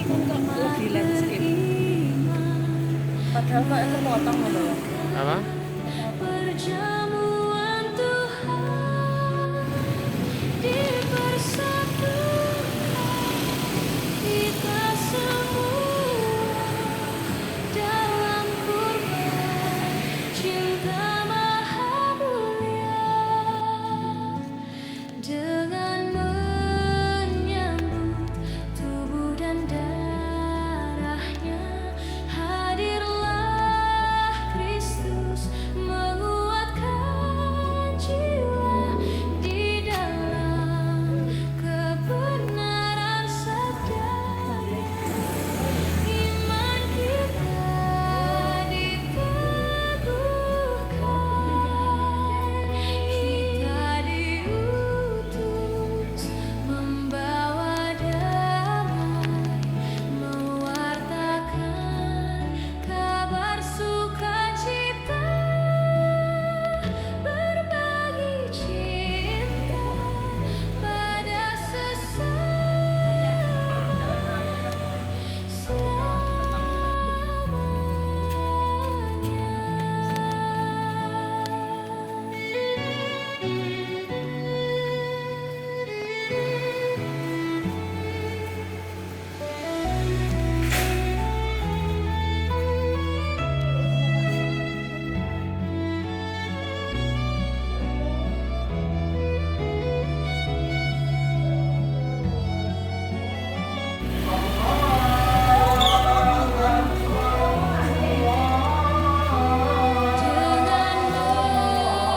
Di landscape. Padahal kok itu potong gitu loh. Apa? Perjamuan Tuhan dipersatukan kita semua dalam kurban cinta maha mulia dengan menyambut tubuh dan darahnya hadirlah Kristus menguatkan jiwa di dalam kebenaran sabdanya iman kita diteguhkan kita diutus membawa damai mewartakan kabar sukacita berbagi cinta pada sesama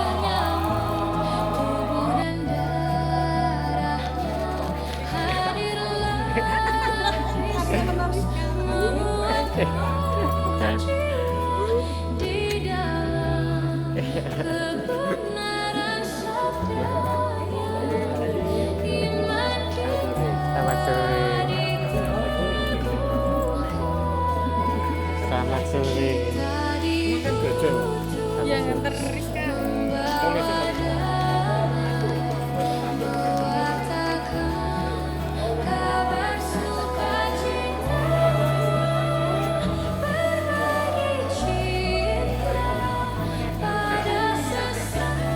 dengan menyambut tubuh dan darahnya hadirlah Kristus menguatkan jiwa di dalam kebenaran sabdanya iman kita Selamat sore. Selamat sore. Yang nganter Rizka. Kabar sukacita berbagi cinta pada sesama.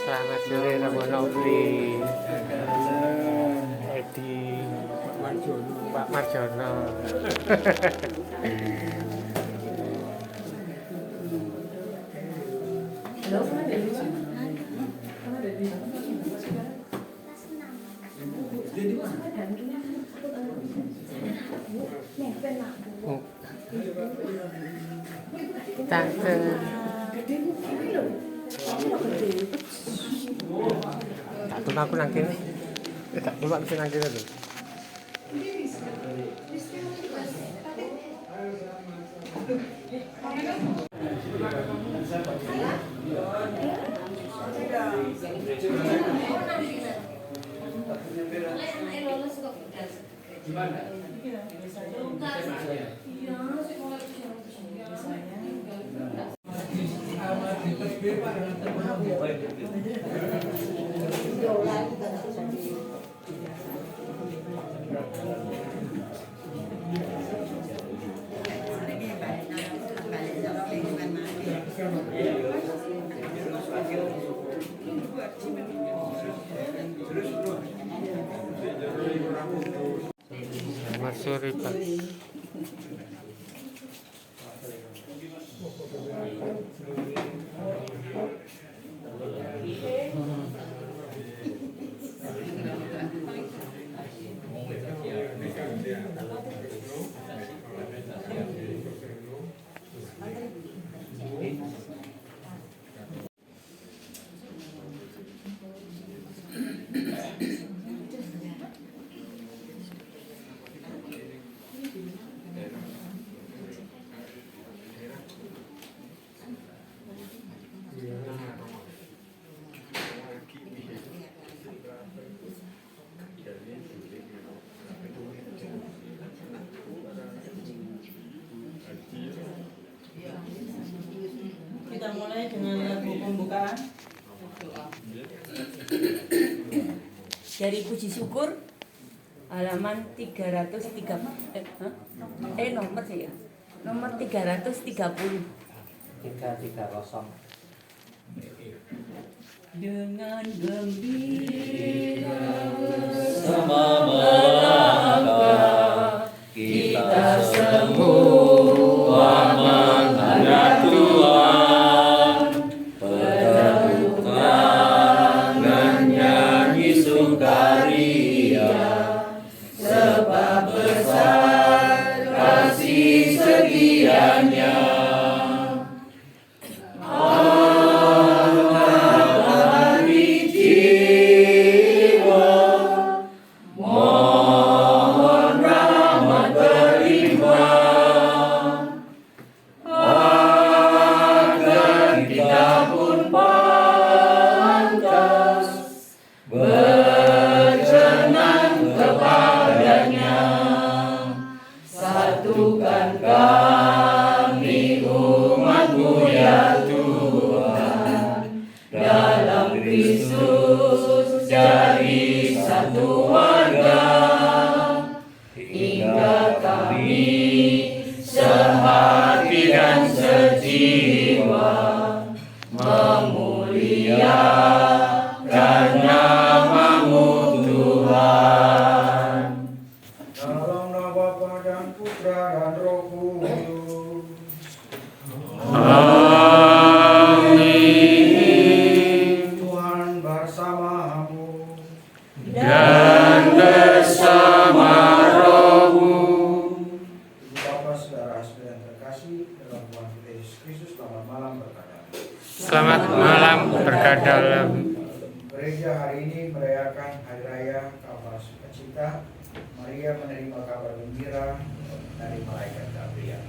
Selamat sore Ramono Uli. Edi. Pak Marjono. Tante. Tak tunggu aku nang kene. Tak tunggu aku nang kene lho. Selamat sore Pak. mulai dengan lagu pembukaan dari Puji Syukur halaman 330 nomor 330. 330. Dengan gembira Sama melangkah kita semua menghadap Tuhan, bertepuk tangan nyanyi sukaria, sebab besar kasih setianya. Satukan kami umat-Mu ya Tuhan, dalam Kristus jadi satu warga, hingga kami sehati dan sejiwa memuliakan nama-Mu Tuhan. Dalam nama Bapa dan Putra dan Roh Kudus. Amin. Tuhan bersamamu. Dan bersama rohmu. Ibu Bapa, saudara-saudara yang terkasih dalam Tuhan kita Yesus Kristus, selamat malam berkata. Selamat malam berkat dalam. Gereja hari ini merayakan Hari Raya Kabar Sukacita. Maria menerima kabar gembira dari malaikat Gabriel.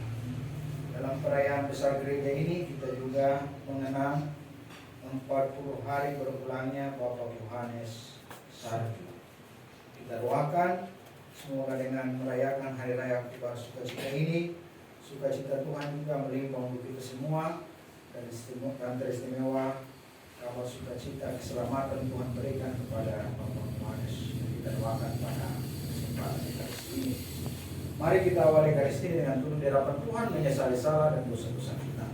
Dalam perayaan besar gereja ini kita juga mengenang 40 hari berpulangnya Bapak Yohanes Sarju. Kita doakan semoga dengan merayakan Hari Raya Kabar Sukacita ini, sukacita Tuhan juga melimpah untuk kita semua, dan teristimewa kabar sukacita keselamatan Tuhan berikan kepada Bapak Yohanes. Kita doakan pada kesempatan Ekaristi ini. Mari kita awali Ekaristi dengan turun di hadapan Tuhan, menyesali salah dan dosa-dosa kita.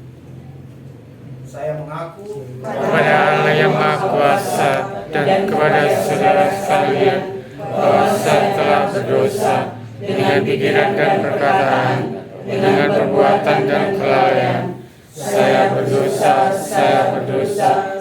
Saya mengaku Kepada Allah yang Maha Kuasa dan kepada saudara sekalian bahwa saya telah berdosa dengan pikiran dan perkataan, dengan perbuatan dan kelalaian. Saya berdosa,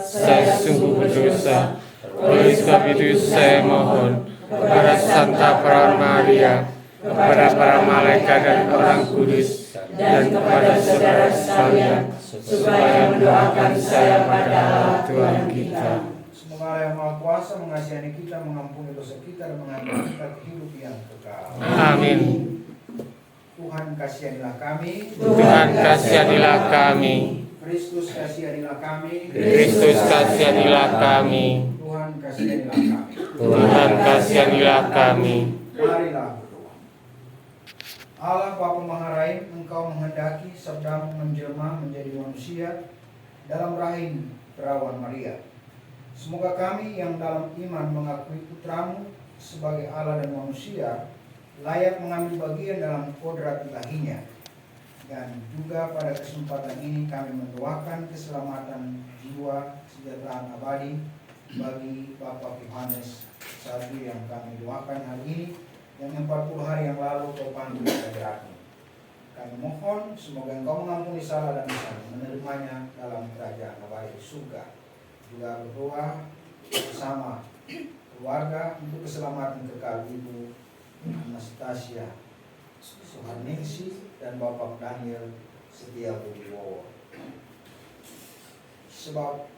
saya sungguh berdosa. Oleh sebab itu saya mohon kepada Santa Perawan Maria, kepada para malaikat dan orang kudus, dan kepada saudara sekalian, supaya mendoakan saya pada Allah Tuhan kita. semoga Allah yang Maha Kuasa mengasihani kita, mengampuni dosa kita, dan mengantar kita ke hidup yang kekal. Amin. Tuhan kasihanilah kami. Tuhan kasihanilah kami. Kristus kasihanilah kami. Kristus kasihanilah kami. Tuhan kasihanilah kami. Tuhan kasihanilah kami. Marilah berdoa. Allah Bapa Maha Rahim, Engkau menghendaki sabdamu menjelma menjadi manusia dalam rahim perawan Maria. Semoga kami yang dalam iman mengakui putramu sebagai Allah dan manusia layak mengambil bagian dalam kodrat ilahinya. Dan juga pada kesempatan ini kami mendoakan keselamatan jiwa kesejahteraan abadi bagi Bapak Yohanes Sarju yang kami doakan hari ini, yang 40 hari yang lalu kau panggil hadiratmu. Kami mohon semoga Engkau mengampuni salah dan dosa, menerimanya dalam kerajaan abadi surga. Juga berdoa bersama keluarga untuk keselamatan kekal Ibu Anastasia Soeharningsi dan Bapak Daniel Setia Budiwowo. Sebab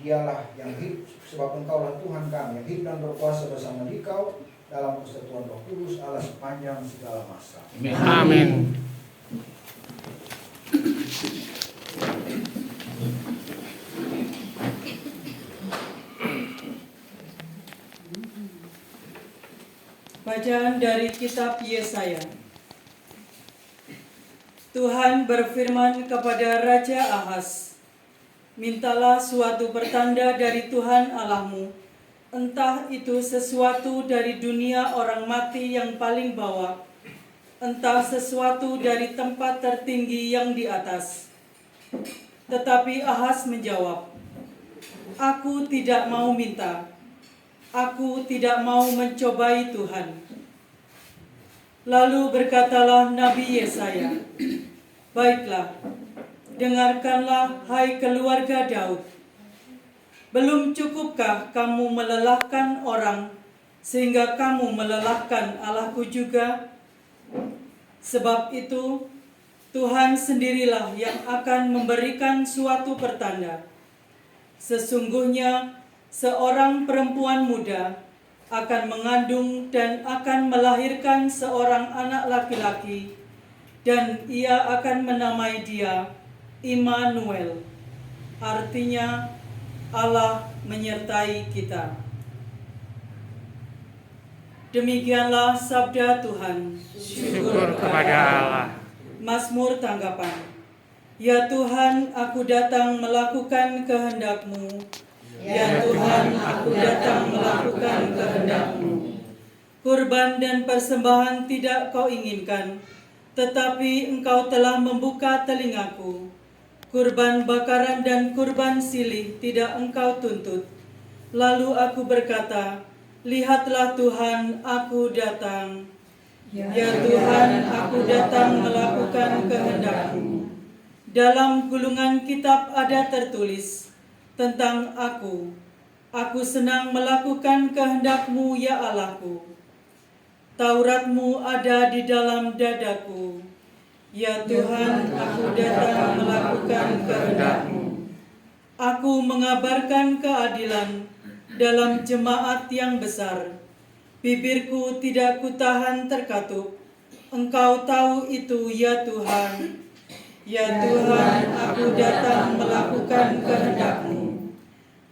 dialah yang hidup, sebab Engkaulah Tuhan kami yang hidup dan berkuasa bersama Dikau dalam persatuan Roh Kudus Allah sepanjang segala masa. Amin. Bacaan dari kitab Yesaya. Tuhan berfirman kepada Raja Ahaz, mintalah suatu pertanda dari Tuhan Allahmu, entah itu sesuatu dari dunia orang mati yang paling bawah, entah sesuatu dari tempat tertinggi yang di atas. Tetapi Ahaz menjawab, "Aku tidak mau minta, aku tidak mau mencobai Tuhan." Lalu berkatalah Nabi Yesaya, "Baiklah, dengarkanlah hai keluarga Daud. Belum cukupkah kamu melelahkan orang, sehingga kamu melelahkan Allahku juga? Sebab itu, Tuhan sendirilah yang akan memberikan suatu pertanda. Sesungguhnya seorang perempuan muda akan mengandung dan akan melahirkan seorang anak laki-laki, dan ia akan menamai dia Immanuel." Artinya, Allah menyertai kita. Demikianlah sabda Tuhan. Syukur kepada Allah. Mazmur tanggapan. Ya Tuhan, aku datang melakukan kehendak-Mu. Ya Tuhan, aku datang melakukan kehendak-Mu. Kurban dan persembahan tidak Kau inginkan, tetapi Engkau telah membuka telingaku. Kurban bakaran dan kurban silih tidak Engkau tuntut. Lalu aku berkata, lihatlah Tuhan, aku datang. Ya Tuhan, aku datang melakukan kehendak-Mu. Dalam gulungan kitab ada tertulis tentang aku. Aku senang melakukan kehendak-Mu, ya Allahku. Taurat-Mu ada di dalam dadaku. Ya Tuhan, aku datang melakukan kehendak-Mu. Aku mengabarkan keadilan dalam jemaat yang besar. Bibirku tidak kutahan terkatup. Engkau tahu itu, ya Tuhan. Ya Tuhan, aku datang melakukan kehendak-Mu.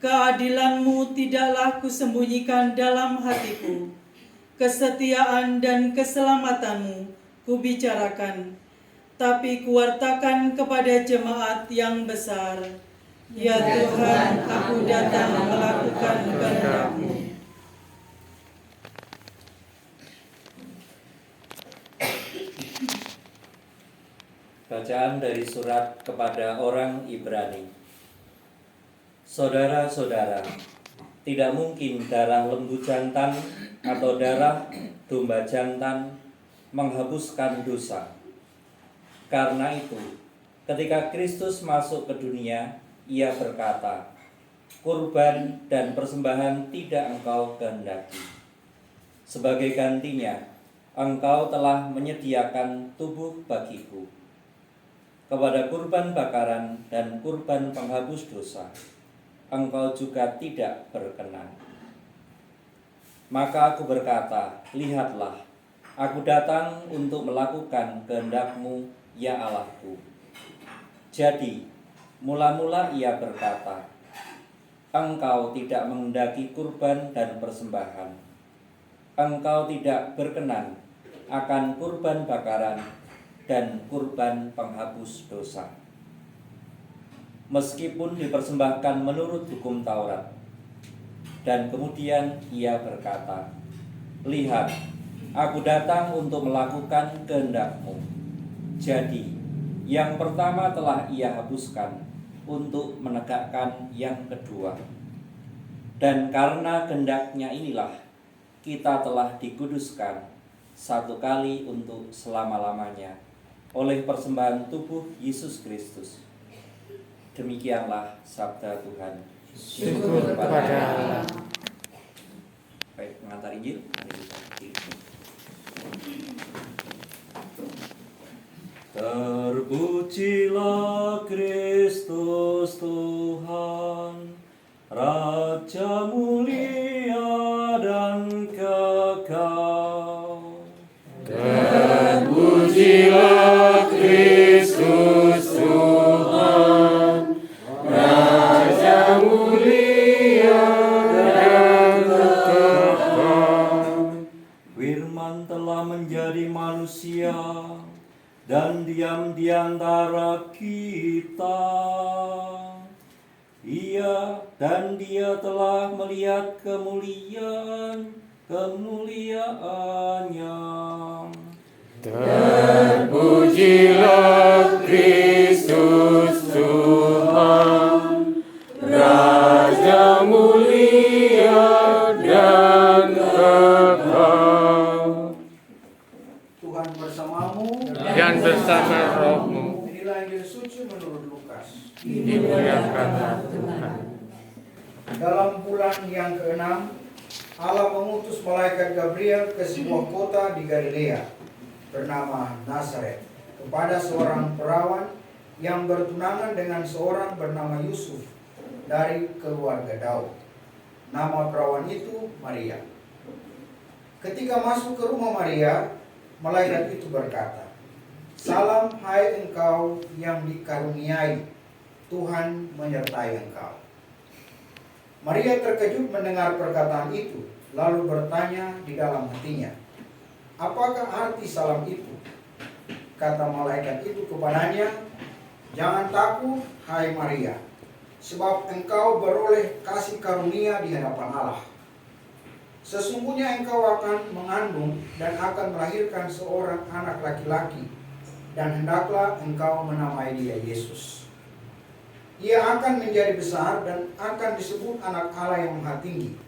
Keadilan-Mu tidaklah kusembunyikan dalam hatiku. Kesetiaan dan keselamatan-Mu kubicarakan, tapi kuwartakan kepada jemaat yang besar. Ya Tuhan, aku datang melakukan kehendak-Mu. Bacaan dari surat kepada orang Ibrani. Saudara-saudara, tidak mungkin darah lembu jantan atau darah domba jantan menghapuskan dosa. Karena itu, ketika Kristus masuk ke dunia, Ia berkata, "Kurban dan persembahan tidak Engkau kehendaki. Sebagai gantinya, Engkau telah menyediakan tubuh bagiku. Kepada kurban bakaran dan kurban penghapus dosa, Engkau juga tidak berkenan." Maka aku berkata, lihatlah, aku datang untuk melakukan kehendak-Mu, ya Allahku. Jadi, mula-mula Ia berkata, Engkau tidak menghendaki kurban dan persembahan. Engkau tidak berkenan akan kurban bakaran dan kurban penghapus dosa. Meskipun dipersembahkan menurut hukum Taurat. Dan kemudian Ia berkata, lihat, aku datang untuk melakukan kehendak-Mu. Jadi, yang pertama telah Ia hapuskan untuk menegakkan yang kedua. Dan karena kehendak-Nya inilah kita telah dikuduskan satu kali untuk selama-lamanya oleh persembahan tubuh Yesus Kristus. Demikianlah sabda Tuhan. Syukur kepada Allah. Baik, pengantar Injil. Terpujilah Kristus Tuhan, Raja mulia dan kekal. Terpujilah Kristus Tuhan, Raja mulia dan kekal. Firman telah menjadi manusia dan diam di antara kita. Dia telah melihat kemuliaannya. Terpujilah Kristus Tuhan, Raja mulia dan kekal. Tuhan bersamamu Dan bersama rohmu, Inilah Injil suci menurut Lukas. dimuliakanlah Tuhan. Dalam bulan yang ke-6, Allah mengutus malaikat Gabriel ke sebuah kota di Galilea bernama Nazaret kepada seorang perawan yang bertunangan dengan seorang bernama Yusuf dari keluarga Daud. Nama perawan itu Maria. Ketika masuk ke rumah Maria, malaikat itu berkata, "Salam hai engkau yang dikaruniai, Tuhan menyertai engkau." Maria terkejut mendengar perkataan itu, lalu bertanya di dalam hatinya, "Apakah arti salam itu?" Kata malaikat itu kepadanya, "Jangan takut, hai Maria, sebab engkau beroleh kasih karunia di hadapan Allah. Sesungguhnya engkau akan mengandung dan akan melahirkan seorang anak laki-laki, dan hendaklah engkau menamai dia Yesus. Ia akan menjadi besar dan akan disebut anak Allah yang Maha Tinggi.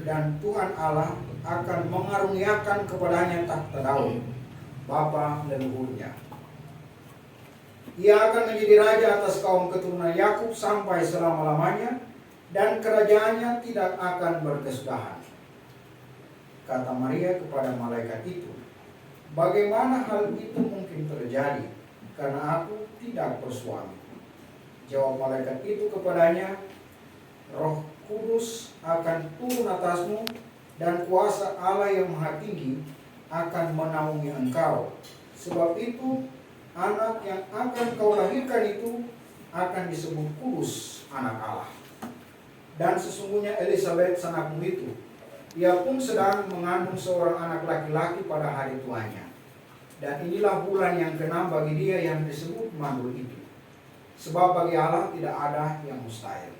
Dan Tuhan Allah akan mengaruniakan kepadanya tahta Daud, bapa leluhurnya. Ia akan menjadi raja atas kaum keturunan Yakub sampai selama-lamanya, dan kerajaannya tidak akan berkesudahan." Kata Maria kepada malaikat itu, "Bagaimana hal itu mungkin terjadi, karena aku tidak bersuami?" Jawab malaikat itu kepadanya, "Roh Kudus akan turun atasmu, dan kuasa Allah yang Maha Tinggi akan menaungi engkau. Sebab itu, anak yang akan kau lahirkan itu akan disebut kudus, anak Allah. Dan sesungguhnya Elisabet sanakmu itu, ia pun sedang mengandung seorang anak laki-laki pada hari tuanya. Dan inilah bulan yang ke-6 bagi dia yang disebut mandul itu. Sebab bagi Allah tidak ada yang mustahil."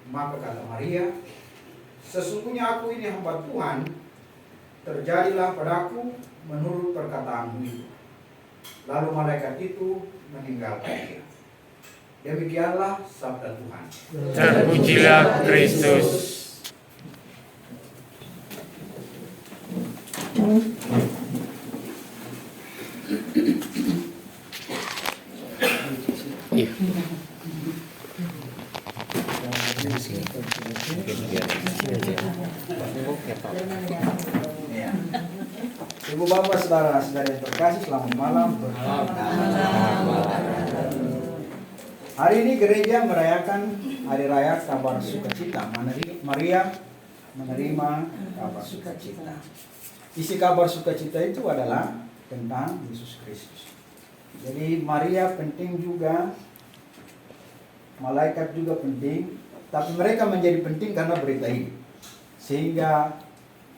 Maka kata Maria, "Sesungguhnya aku ini hamba Tuhan, terjadilah padaku menurut perkataanmu itu." Lalu malaikat itu meninggalkan dia. Demikianlah sabda Tuhan. Terpujilah Kristus. Iya. Ya. Ibu bapak saudara-saudara yang terkasih, selamat malam. Hari ini gereja merayakan hari raya kabar sukacita. Maria menerima kabar sukacita. Isi kabar sukacita itu adalah tentang Yesus Kristus. Jadi Maria penting juga, malaikat juga penting, tapi mereka menjadi penting karena berita ini. Sehingga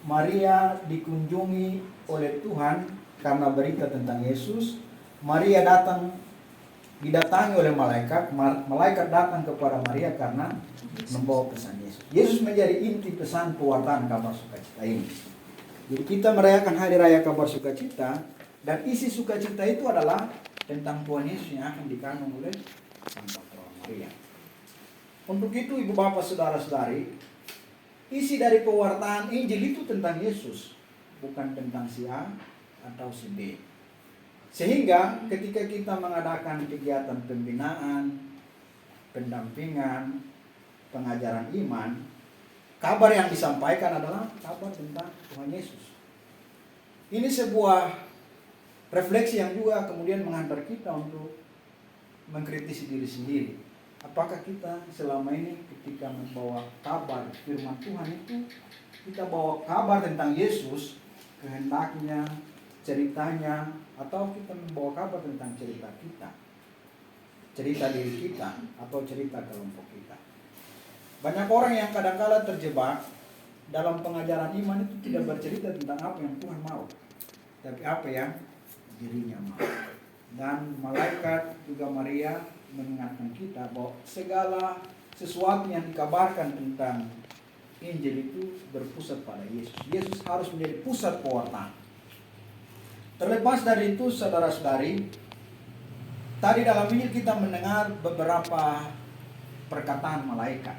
Maria dikunjungi oleh Tuhan karena berita tentang Yesus. Maria didatangi oleh malaikat. Malaikat datang kepada Maria karena membawa pesan Yesus. Yesus menjadi inti pesan pewartaan kabar sukacita ini. Jadi kita merayakan hari raya kabar sukacita, dan isi sukacita itu adalah tentang Tuhan Yesus yang akan dikandung oleh Santa Perawan Maria. Untuk itu ibu bapak saudara-saudari, isi dari pewartaan Injil itu tentang Yesus, bukan tentang si A atau si B. Sehingga ketika kita mengadakan kegiatan pembinaan, pendampingan, pengajaran iman, kabar yang disampaikan adalah kabar tentang Tuhan Yesus. Ini sebuah refleksi yang juga kemudian menghantar kita untuk mengkritisi diri sendiri. Apakah kita selama ini ketika membawa kabar firman Tuhan itu, kita bawa kabar tentang Yesus, kehendaknya, ceritanya, atau kita membawa kabar tentang cerita kita, cerita diri kita, atau cerita kelompok kita. Banyak orang yang kadang-kala terjebak dalam pengajaran iman itu tidak bercerita tentang apa yang Tuhan mau, tapi apa yang dirinya mau. Dan malaikat juga Maria mengingatkan kita bahwa segala sesuatu yang dikabarkan tentang Injil itu berpusat pada Yesus. Yesus harus menjadi pusat pewartaan. Terlepas dari itu, saudara-saudari, tadi dalam Injil kita mendengar beberapa perkataan malaikat.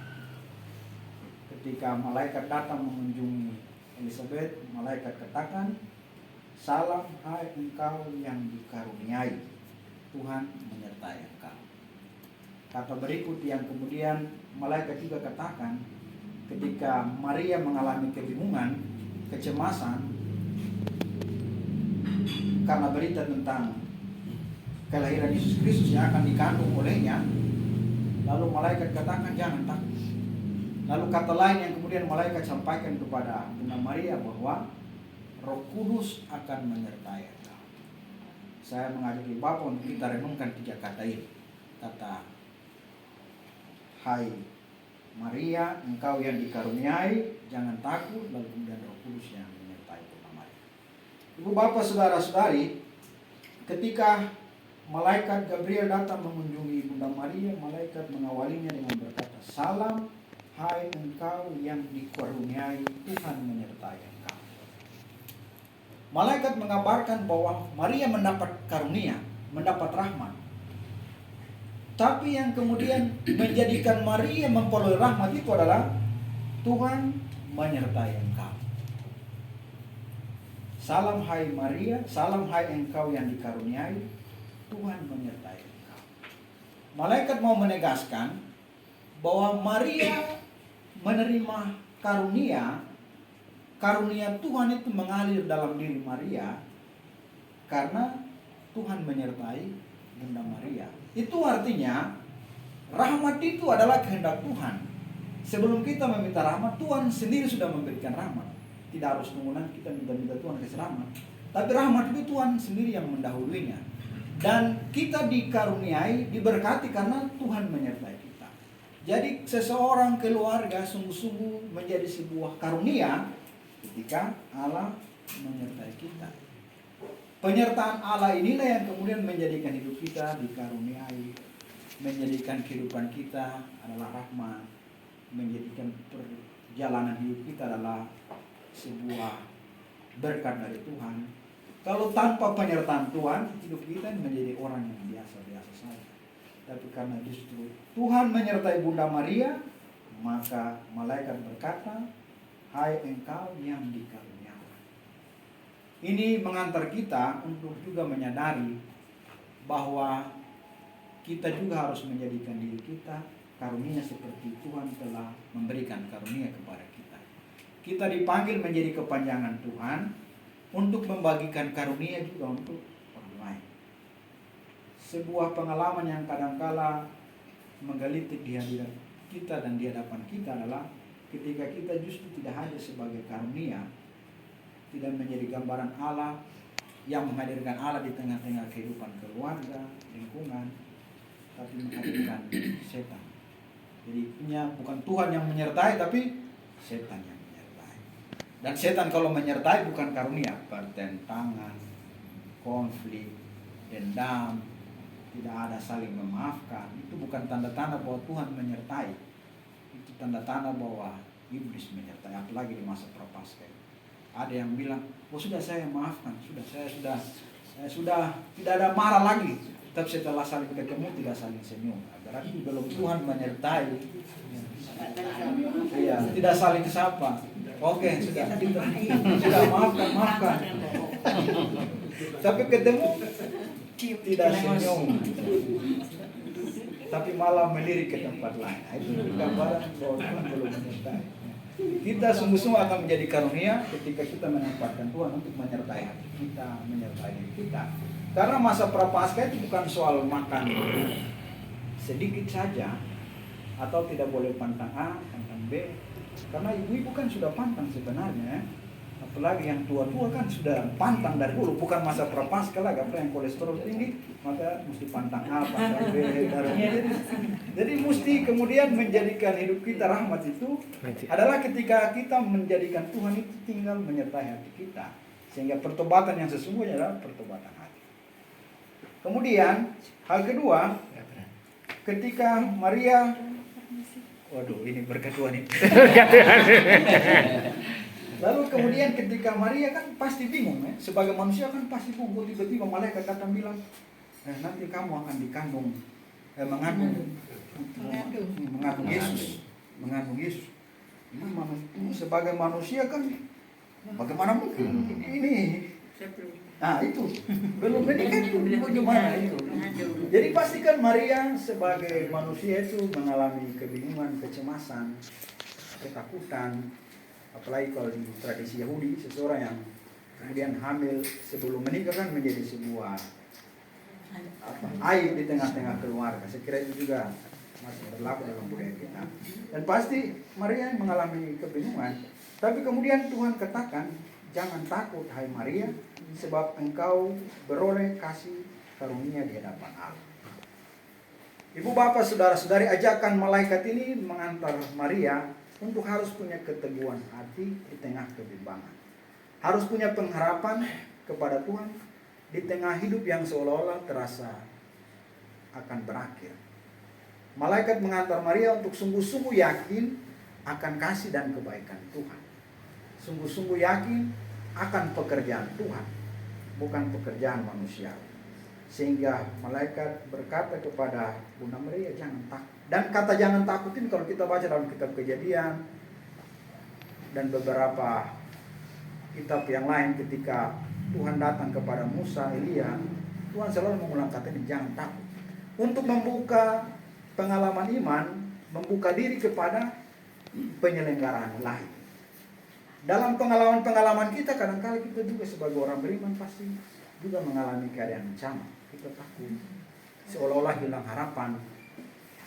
Ketika malaikat datang mengunjungi Elizabeth, malaikat katakan, "Salam hai engkau yang dikaruniai, Tuhan menyertai engkau." Kata berikut yang kemudian malaikat juga katakan ketika Maria mengalami kebingungan, kecemasan karena berita tentang kelahiran Yesus Kristus yang akan dikandung olehnya, lalu malaikat katakan jangan takut. Lalu kata lain yang kemudian malaikat sampaikan kepada Bunda Maria bahwa Roh Kudus akan menyertai engkau. Saya mengajak Bapak untuk kita renungkan 3 kata ini. Kata, "Hai Maria, engkau yang dikaruniai, jangan takut." Lalu kemudian Roh Kudus yang menyertai Bunda Maria. Ibu bapak saudara-saudari, ketika malaikat Gabriel datang mengunjungi Bunda Maria, malaikat mengawalinya dengan berkata, "Salam, hai engkau yang dikaruniai, Tuhan menyertai engkau." Malaikat mengabarkan bahwa Maria mendapat karunia, mendapat rahmat. Tapi yang kemudian menjadikan Maria memperoleh rahmat itu adalah Tuhan menyertai engkau. Salam hai Maria, salam hai engkau yang dikaruniai, Tuhan menyertai engkau. Malaikat mau menegaskan bahwa Maria menerima karunia Tuhan itu mengalir dalam diri Maria karena Tuhan menyertai Bunda Maria. Itu artinya rahmat itu adalah kehendak Tuhan. Sebelum kita meminta rahmat, Tuhan sendiri sudah memberikan rahmat. Tidak harus tunggu nanti kita minta Tuhan kasih rahmat. Tapi rahmat itu Tuhan sendiri yang mendahulunya. Dan kita dikaruniai, diberkati karena Tuhan menyertai kita. Jadi seseorang keluarga sungguh-sungguh menjadi sebuah karunia ketika Allah menyertai kita. Penyertaan Allah inilah yang kemudian menjadikan hidup kita dikaruniai, menjadikan kehidupan kita adalah rahmat, menjadikan perjalanan hidup kita adalah sebuah berkat dari Tuhan. Kalau tanpa penyertaan Tuhan, hidup kita menjadi orang yang biasa-biasa saja. Tapi karena justru Tuhan menyertai Bunda Maria, maka malaikat berkata, "Hai engkau yang dikaruniai." Ini mengantar kita untuk juga menyadari bahwa kita juga harus menjadikan diri kita karunia seperti Tuhan telah memberikan karunia kepada kita. Kita dipanggil menjadi kepanjangan Tuhan untuk membagikan karunia juga untuk orang lain. Sebuah pengalaman yang kadangkala menggelitik di hadirat kita dan di hadapan kita adalah ketika kita justru tidak hadir sebagai karunia, tidak menjadi gambaran Allah yang menghadirkan Allah di tengah-tengah kehidupan keluarga, lingkungan, tapi menghadirkan setan. Jadi bukan Tuhan yang menyertai, tapi setan yang menyertai. Dan setan kalau menyertai bukan karunia, pertentangan, konflik, dendam, tidak ada saling memaafkan. Itu bukan tanda-tanda bahwa Tuhan menyertai. Itu tanda-tanda bahwa iblis menyertai, apalagi di masa prapaskah. Ada yang bilang, "Oh sudah saya maafkan, saya sudah tidak ada marah lagi." Tapi setelah saling ketemu tidak saling senyum. Berarti belum Tuhan menyertai. Iya, tidak saling sapa. Oke, sudah maafkan. Tapi ketemu tidak senyum. Tapi malah melirik ke tempat lain. Itu gambaran bahwa Tuhan belum menyertai. Kita sungguh-sungguh akan menjadi karunia ketika kita menempatkan Tuhan untuk menyertai hati kita, menyertai diri kita. Karena masa prapaskah itu bukan soal makan sedikit saja atau tidak boleh pantang A, pantang B. Karena ibu-ibu kan sudah pantang sebenarnya. Apalagi yang tua-tua kan sudah pantang dari dulu, bukan masa prapaskah lagi. Apa yang kolesterol tinggi, maka mesti pantang A, pantang B, jadi mesti kemudian menjadikan hidup kita rahmat itu adalah ketika kita menjadikan Tuhan itu tinggal menyertai hati kita. Sehingga pertobatan yang sesungguhnya adalah pertobatan hati. Kemudian hal kedua, ketika Maria Waduh, ini berkat Tuhan ini. Lalu kemudian ketika Maria kan pasti bingung ya. Sebagai manusia kan pasti bingung. Tiba-tiba malaikat datang bilang, nanti kamu akan dikandung, mengandung Yesus. Mengandung Yesus. Ini sebagai manusia kan bagaimana mungkin ini? Nah itu belum ini kan bagaimana itu? Jadi pastikan Maria sebagai manusia itu mengalami kebingungan, kecemasan, ketakutan. Apalagi kalau di tradisi Yahudi, seseorang yang kemudian hamil sebelum menikah kan menjadi sebuah aib di tengah-tengah keluarga. Saya kira itu juga masih berlaku dalam budaya kita. Dan pasti Maria mengalami kebingungan. Tapi kemudian Tuhan katakan, jangan takut hai Maria, sebab engkau beroleh kasih karunia di hadapan Allah. Ibu bapak saudara-saudari, ajakan malaikat ini mengantar Maria untuk harus punya keteguhan hati di tengah kebimbangan. Harus punya pengharapan kepada Tuhan di tengah hidup yang seolah-olah terasa akan berakhir. Malaikat mengantar Maria untuk sungguh-sungguh yakin akan kasih dan kebaikan Tuhan. Sungguh-sungguh yakin akan pekerjaan Tuhan, bukan pekerjaan manusia. Sehingga malaikat berkata kepada Bunda Maria, jangan takut. Dan kata jangan takut ini kalau kita baca dalam kitab Kejadian dan beberapa kitab yang lain, ketika Tuhan datang kepada Musa, Elia, Tuhan selalu mengulang kata ini, jangan takut. Untuk membuka pengalaman iman, membuka diri kepada penyelenggaraan lain. Dalam pengalaman-pengalaman kita, kadang-kala kita juga sebagai orang beriman pasti juga mengalami keadaan yang sama. Kita takut, seolah-olah hilang harapan.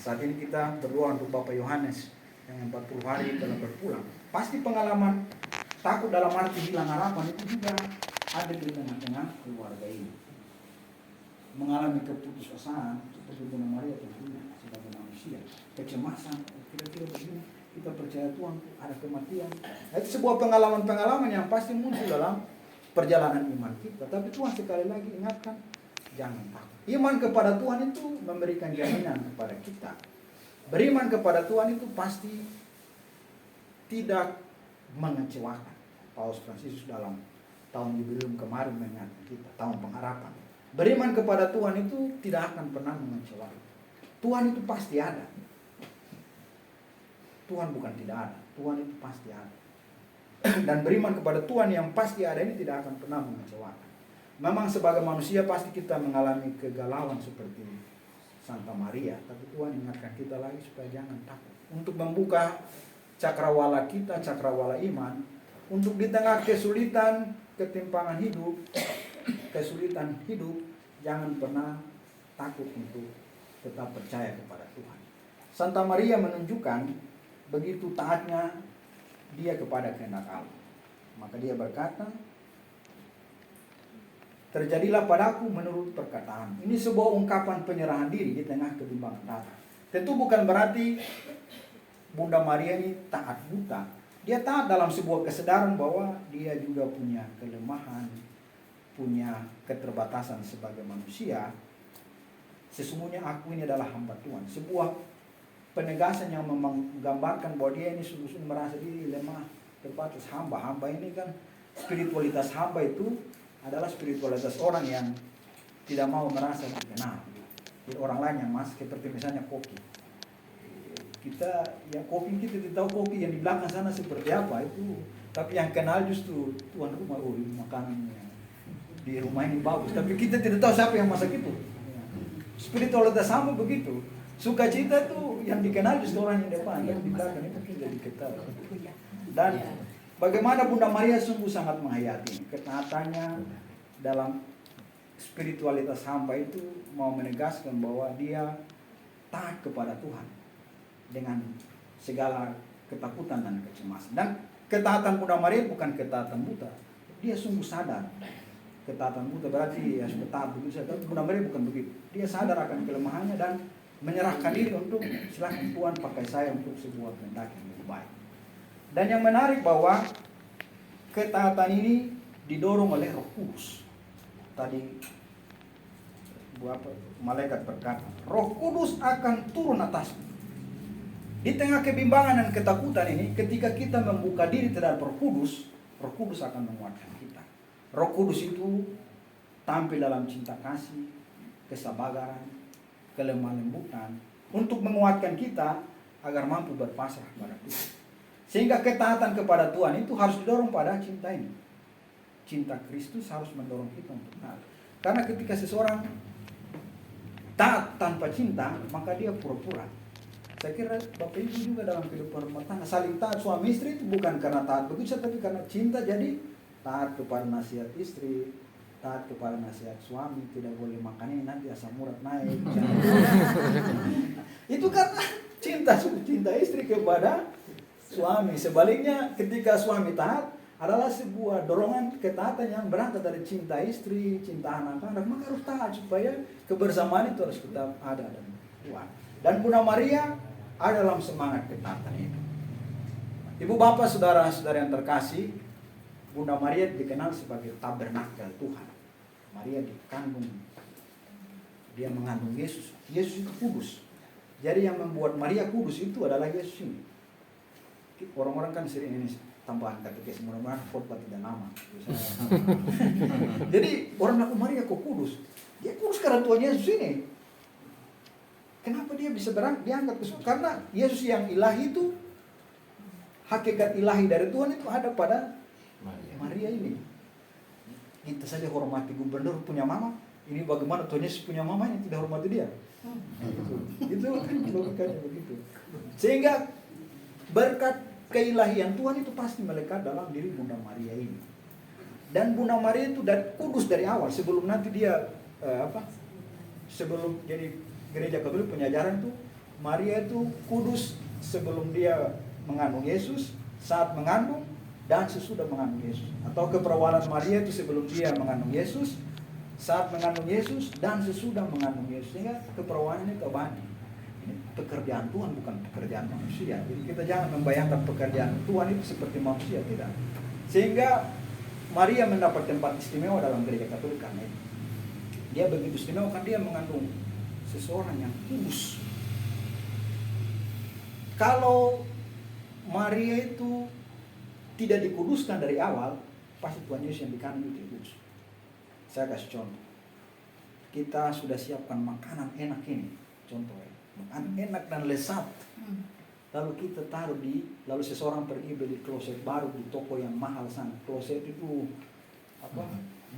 Saat ini kita berdoa untuk Bapak Yohanes yang 40 hari telah berpulang. Pasti pengalaman takut dalam arti hilang harapan itu juga ada di tengah-tengah keluarga ini. Mengalami keputusasaan seperti Bunda Maria tentunya sebagai manusia, kecemasan, kira-kira begini. Kita percaya Tuhan ada kematian. Itu sebuah pengalaman-pengalaman yang pasti muncul dalam perjalanan iman kita. Tapi Tuhan sekali lagi ingatkan, jangan takut. Iman kepada Tuhan itu memberikan jaminan kepada kita. Beriman kepada Tuhan itu pasti tidak mengecewakan. Paus Fransiskus dalam tahun jubileum kemarin mengingatkan kita, tahun pengharapan. Beriman kepada Tuhan itu tidak akan pernah mengecewakan. Tuhan itu pasti ada. Tuhan bukan tidak ada, Tuhan itu pasti ada. Dan beriman kepada Tuhan yang pasti ada ini tidak akan pernah mengecewakan. Memang sebagai manusia pasti kita mengalami kegalauan seperti Santa Maria, tapi Tuhan ingatkan kita lagi supaya jangan takut. Untuk membuka cakrawala kita, cakrawala iman, untuk di tengah kesulitan, ketimpangan hidup, kesulitan hidup, jangan pernah takut untuk tetap percaya kepada Tuhan. Santa Maria menunjukkan begitu taatnya dia kepada kehendak Allah. Maka dia berkata, terjadilah padaku menurut perkataan. Ini sebuah ungkapan penyerahan diri di tengah kebimbangan datang. Tentu bukan berarti Bunda Maria ini taat buta. Dia taat dalam sebuah kesadaran bahwa dia juga punya kelemahan, punya keterbatasan sebagai manusia. Sesungguhnya aku ini adalah hamba Tuhan. Sebuah penegasan yang menggambarkan bahwa dia ini sungguh-sungguh merasa diri lemah, terbatas, hamba. Hamba ini kan, spiritualitas hamba itu adalah spiritualitas orang yang tidak mau merasa dikenal. Jadi orang lain yang masuk, seperti misalnya koki. Kita, ya koki kita tidak tahu koki yang di belakang sana seperti apa itu. Tapi yang kenal justru tuan rumah, oh ini makanannya di rumah ini bagus. Tapi kita tidak tahu siapa yang masak itu. Spiritualitas hamba begitu. Sukacita itu yang dikenal justru orang yang depan, yang di belakang itu tidak diketahui. Dan bagaimana Bunda Maria sungguh sangat menghayati ketaatannya dalam spiritualitas hamba itu, mau menegaskan bahwa dia taat kepada Tuhan dengan segala ketakutan dan kecemasan. Dan ketaatan Bunda Maria bukan ketaatan buta, dia sungguh sadar. Ketaatan buta berarti ya sudah taat begitu, tapi Bunda Maria bukan begitu. Dia sadar akan kelemahannya dan menyerahkan diri untuk silakan Tuhan pakai saya untuk sebuah kehendak yang lebih baik. Dan yang menarik bahwa ketaatan ini didorong oleh Roh Kudus. Tadi malaikat berkata, Roh Kudus akan turun atasmu. Di tengah kebimbangan dan ketakutan ini, ketika kita membuka diri terhadap Roh Kudus akan menguatkan kita. Roh Kudus itu tampil dalam cinta kasih, kesabaran, kelemah lembutan, untuk menguatkan kita agar mampu berpasrah kepada Tuhan. Sehingga ketaatan kepada Tuhan itu harus didorong pada cinta ini. Cinta Kristus harus mendorong kita untuk taat. Karena ketika seseorang taat tanpa cinta, maka dia pura-pura. Saya kira Bapak Ibu juga dalam kehidupan rumah tangga saling taat suami istri itu bukan karena taat begitu, tapi karena cinta. Jadi taat kepada nasihat istri, taat kepada nasihat suami, tidak boleh makannya nanti asam urat naik. Itu karena cinta istri kepada suami. Sebaliknya ketika suami taat adalah sebuah dorongan ketaatan yang berangkat dari cinta istri, cinta anak-anak, maka harus taat supaya kebersamaan itu harus tetap ada dan kuat. Dan Bunda Maria ada dalam semangat ketaatan itu. Ibu bapak saudara-saudara yang terkasih, Bunda Maria dikenal sebagai tabernakel Tuhan. Maria dikandung, dia mengandung Yesus. Yesus itu kudus. Jadi yang membuat Maria kudus itu adalah Yesus ini. Orang-orang kan sering ini tambahan katekis, mudah-mudahan khotbah tidak lama. Jadi orang bilang, Maria kok kudus? Dia kudus karena Tuhan Yesus ini. Kenapa dia bisa diangkat ke surga? Karena Yesus yang ilahi itu, hakikat ilahi dari Tuhan itu ada pada Maria ini. Kita saja hormati gubernur punya mama. Ini bagaimana Tuhan Yesus punya mama yang tidak hormati dia? Itu logikanya begitu. Sehingga berkat keilahian Tuhan itu pasti melekat dalam diri Bunda Maria ini. Dan Bunda Maria itu kudus dari awal. Sebelum nanti dia sebelum jadi gereja Katolik penyajaran itu, Maria itu kudus sebelum dia mengandung Yesus, saat mengandung, dan sesudah mengandung Yesus. Atau keperawanan Maria itu sebelum dia mengandung Yesus, saat mengandung Yesus, dan sesudah mengandung Yesus. Sehingga keperawanan itu abadi. Ini pekerjaan Tuhan, bukan pekerjaan manusia. Jadi kita jangan membayangkan pekerjaan Tuhan itu seperti manusia, tidak. Sehingga Maria mendapat tempat istimewa dalam gereja Katolik karena itu. Dia begitu istimewa kan dia mengandung seseorang yang kudus. Kalau Maria itu tidak dikuduskan dari awal, pasti Tuhan Yesus yang dikandung itu kudus. Saya kasih contoh. Kita sudah siapkan makanan enak ini, contoh ya, makanan enak dan lezat. Lalu kita taruh lalu seseorang pergi beli kloset baru di toko yang mahal sana. Kloset itu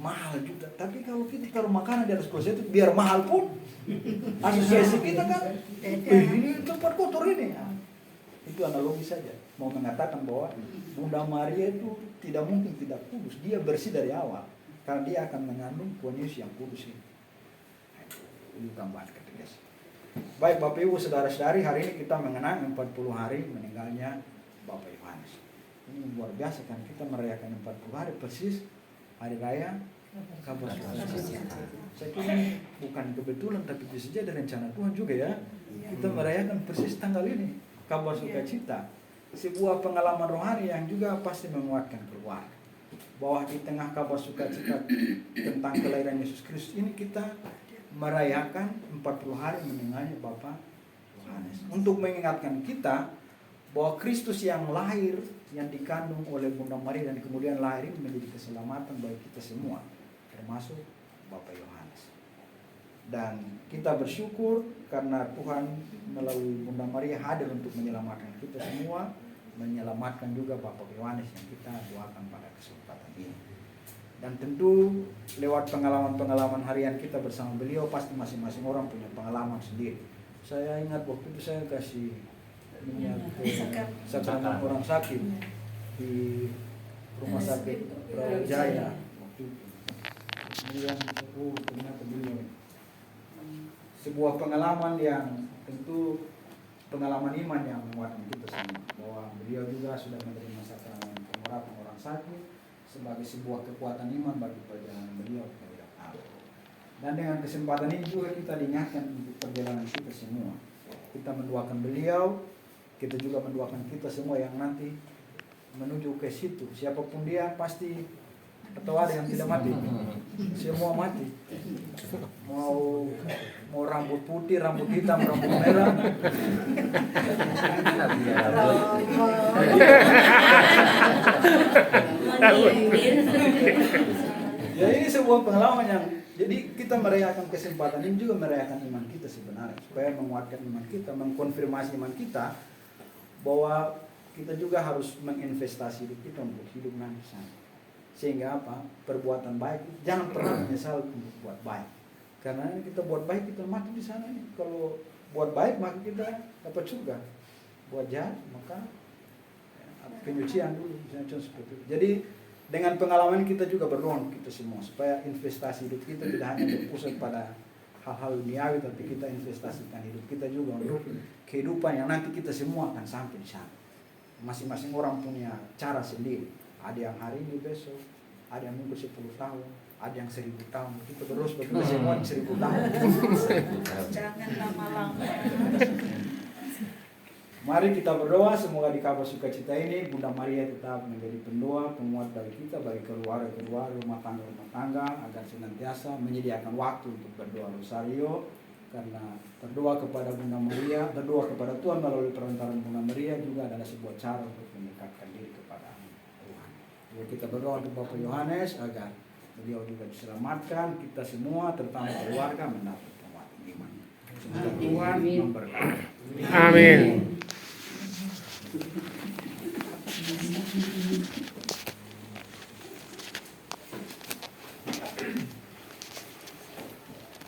mahal juga. Tapi kalau kita taruh makanan di atas kloset itu biar mahal pun, asosiasi kita kan, ini tempat kotor ini. Itu analogi saja. Mau mengatakan bahwa Bunda Maria itu tidak mungkin tidak kudus. Dia bersih dari awal. Karena dia akan mengandung Tuhan Yesus yang kudus ini. Ini tambahan ketegas. Baik Bapak Ibu saudara-saudari, hari ini kita mengenang 40 hari meninggalnya Bapak Yohanes. Ini luar biasa kan, kita merayakan 40 hari persis hari raya kabar sukacita. Saya kira ini bukan kebetulan tapi bisa jadi rencana Tuhan juga ya. Kita merayakan persis tanggal ini kabar sukacita. Sebuah pengalaman rohani yang juga pasti menguatkan keluarga. Bahwa di tengah kabar sukacita tentang kelahiran Yesus Kristus ini kita merayakan 40 hari meninggalnya Bapak Yohanes. Untuk mengingatkan kita bahwa Kristus yang lahir, yang dikandung oleh Bunda Maria dan kemudian lahir ini menjadi keselamatan bagi kita semua, termasuk Bapak Yohanes. Dan kita bersyukur karena Tuhan melalui Bunda Maria hadir untuk menyelamatkan kita semua, menyelamatkan juga Bapak Yohanes yang kita doakan pada kesempatan ini. Dan tentu lewat pengalaman-pengalaman harian kita bersama beliau, pasti masing-masing orang punya pengalaman sendiri. Saya ingat waktu itu saya kasih minyak sakramen orang sakit di rumah sakit Brawijaya waktu itu. Kemudian ternyata beliau sebuah pengalaman yang tentu pengalaman iman yang menguatkan kita semua, bahwa beliau juga sudah menerima sakramen pengurapan orang sakit sebagai sebuah kekuatan iman bagi perjalanan beliau kepada Allah. Dan dengan kesempatan ini juga kita diingatkan untuk perjalanan kita semua. Kita mendoakan beliau, kita juga mendoakan kita semua yang nanti menuju ke situ. Siapapun dia pasti, atau ada yang tidak mati, semua mati. Mau rambut putih, rambut hitam, rambut merah. Ya ini sebuah pengalaman yang jadi kita merayakan kesempatan ini juga merayakan iman kita sebenarnya supaya menguatkan iman kita, mengkonfirmasi iman kita bahwa kita juga harus menginvestasi hidup kita untuk hidup nanti sana. Sehingga apa? Perbuatan baik jangan pernah menyesal untuk buat baik. Karena kita buat baik kita mati di sana nih. Kalau buat baik maka kita dapat surga. Buat jahat maka penyucian dulu misalnya contoh seperti itu. Jadi dengan pengalaman kita juga berdoa kita semua supaya investasi hidup kita tidak hanya berpusat pada hal-hal duniawi, tapi kita investasikan hidup kita juga untuk kehidupan yang nanti kita semua akan sampai di sana. Masing-masing orang punya cara sendiri. Ada yang hari ini, besok, ada yang mungkin 10 tahun, ada yang 1000 tahun. Kita berdoa supaya kita semua 1000 tahun. Jangan lama-lama. Mari kita berdoa semoga di kabar sukacita ini Bunda Maria tetap menjadi pendoa, penguat bagi kita, bagi keluarga-keluarga, rumah tangga agar senantiasa menyediakan waktu untuk berdoa rosario. Karena berdoa kepada Bunda Maria, berdoa kepada Tuhan melalui perantaraan Bunda Maria juga adalah sebuah cara untuk mendekatkan diri kepada Tuhan. Jadi kita berdoa untuk Bapak Yohanes agar beliau juga diselamatkan, kita semua terutama keluarga mendapat penguatan iman. Semoga Tuhan memberkati. Amin.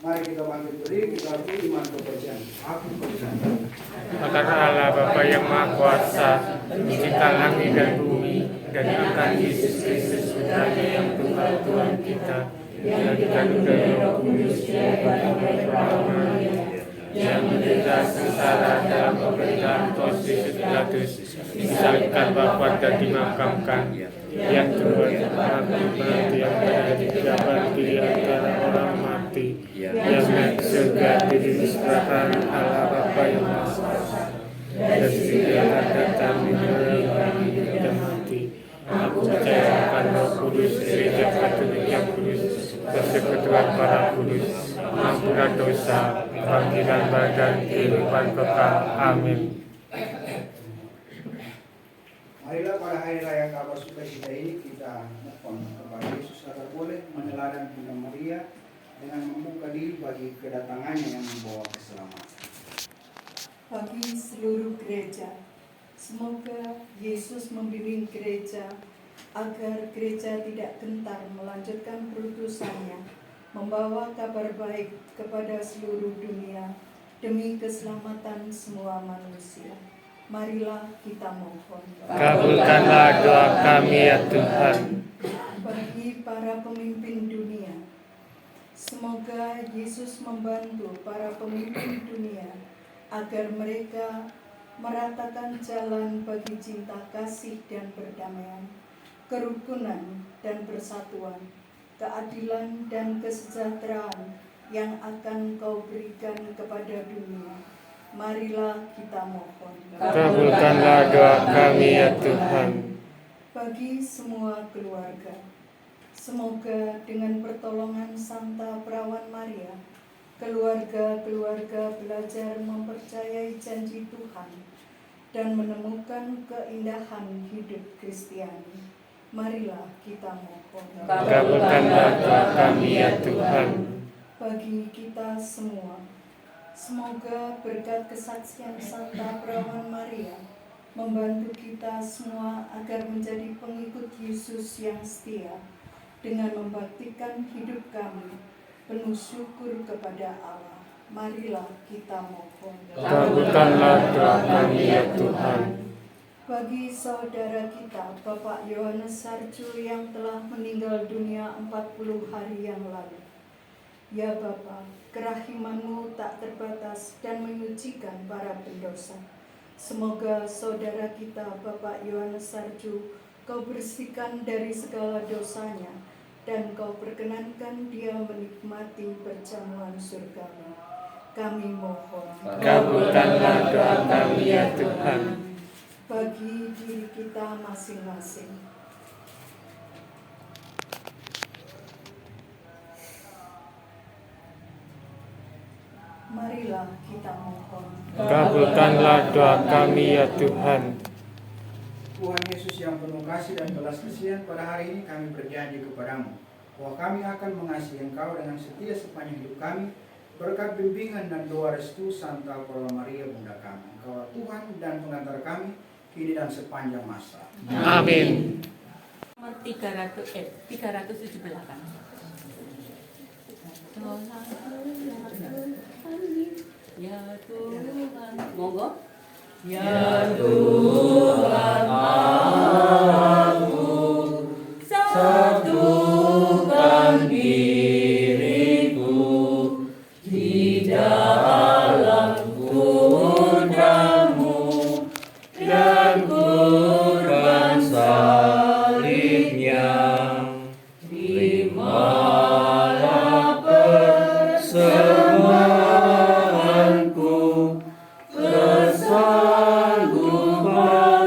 Mari kita bangkit berdiri, kita akui iman kepercayaan. Aku percaya. Akan Allah Bapa yang Maha Kuasa, mencipta langit dan bumi, dan akan Yesus Kristus putranya yang Tuhan kita, yang dikandung dari Roh Kudus, yang menderita sengsara dalam pemerintahan Pontius Pilatus, disalibkan, wafat dan dimakamkan, yang Tuhan mati yang berada di antara orang mati, yang naik ke surga di sebelah kanan Allah Bapa yang Maha Kuasa, dan segera akan datang menyerang orang hidup dan mati. Aku percaya akan Roh Kudus, Gereja Katolik yang kudus, persekutuan para kudus, pengampunan dosa, panggilan badan, kehidupan kekal. Amin. Marilah pada hari raya kabar sukacita ini kita mohon kepada Yesus agar boleh meneladani Bunda Maria dengan membuka diri bagi kedatangannya yang membawa keselamatan. Bagi seluruh gereja, semoga Yesus membimbing gereja agar gereja tidak gentar melanjutkan perutusannya, membawa kabar baik kepada seluruh dunia demi keselamatan semua manusia. Marilah kita mohon. Kabulkanlah doa kami ya Tuhan. Bagi para pemimpin dunia, semoga Yesus membantu para pemimpin dunia agar mereka meratakan jalan bagi cinta kasih dan perdamaian, kerukunan dan persatuan, keadilan dan kesejahteraan yang akan Kau berikan kepada dunia. Marilah kita mohon. Kabulkanlah doa kami ya Tuhan. Bagi semua keluarga, semoga dengan pertolongan Santa Perawan Maria, keluarga-keluarga belajar mempercayai janji Tuhan dan menemukan keindahan hidup Kristiani. Marilah kita mohon. Kabulkanlah doa kami ya Tuhan. Bagi kita semua, semoga berkat kesaksian Santa Perawan Maria membantu kita semua agar menjadi pengikut Yesus yang setia dengan membaktikan hidup kami penuh syukur kepada Allah. Marilah kita mohon. Kabulkanlah doa kami ya Tuhan. Bagi saudara kita Bapak Yohanes Sarju yang telah meninggal dunia 40 hari yang lalu, ya Bapa, kerahiman-Mu tak terbatas dan menyucikan para pendosa. Semoga saudara kita Bapak Yohanes Sarju Kau bersihkan dari segala dosanya dan Kau perkenankan dia menikmati perjamuan surgawi. Kami mohon. Kabulkanlah doa kami ya Tuhan. Bagi diri kita masing-masing, Marilah kita mohon. Kabulkanlah doa kami ya Tuhan. Tuhan Yesus yang penuh kasih dan belas kasihan, pada hari ini kami berjanji kepadamu bahwa kami akan mengasihi Engkau dengan setia sepanjang hidup kami, berkat bimbingan dan doa restu Santa Paula Maria Bunda kami. Engkau Tuhan dan pengantar kami kini dan sepanjang masa. Amin. Nomor 317 kan. Ya Tuhan, monggo. Ya Tuhan aku, satukan diriku di dalam kurnia-Mu dan kurban salibnya. Terimalah persembahanku, kesanggupan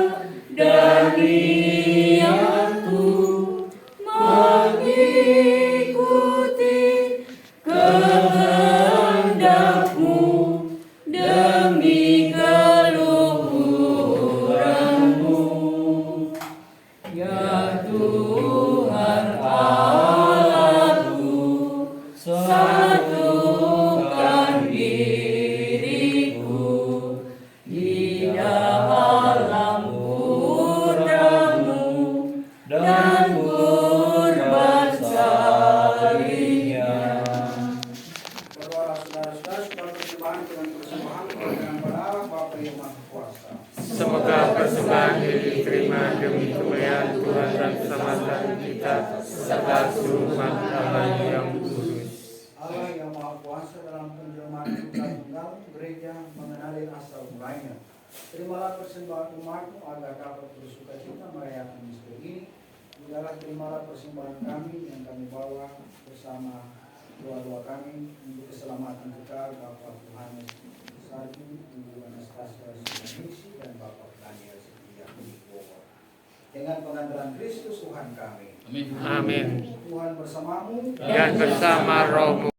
dan niatku mengikuti kehendak-Mu demi keluhuran-Mu. Ya Tuhan Allahku, satukan diriku di dalam kurnia-Mu dan kurban salibnya. Berdoalah saudara-saudara supaya persembahan dengan persembahan dengan pada Allah Bapa yang Maha Kuasa. Semoga persembahan ini diterima demi kemuliaan Tuhan dan keselamatan kita serta seluruh umat Allah yang kudus. Allah yang Maha Kuasa dalam penjelmaan Putra Tunggal, gereja mengenali asal mulanya. Terimalah persembahan umat-Mu agar dapat bersukacita merayakan misteri ini. Jugalah terimalah persembahan kami yang kami bawa bersama doa-doa kami untuk keselamatan kekal Bapak Yohanes Sarju, Ibu Anastasia Sunaningsi, dan Bapak Daniel Setia Wibowo. Dengan pengantaran Kristus Tuhan kami. Amin. Tuhan bersamamu Dan bersama rohmu.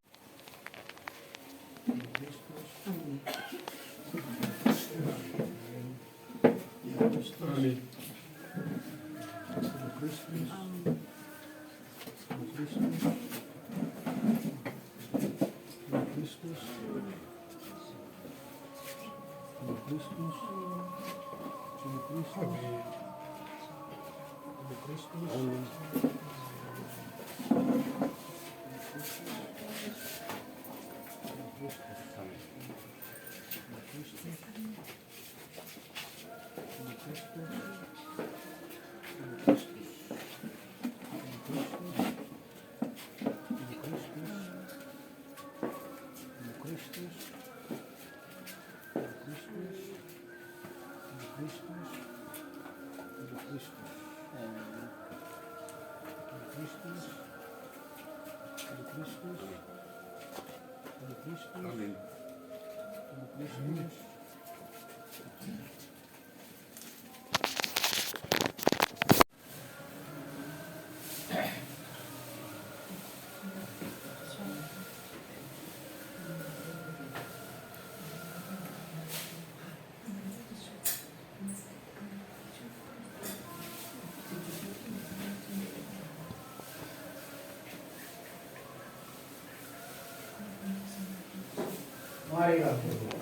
Marilah berdoa.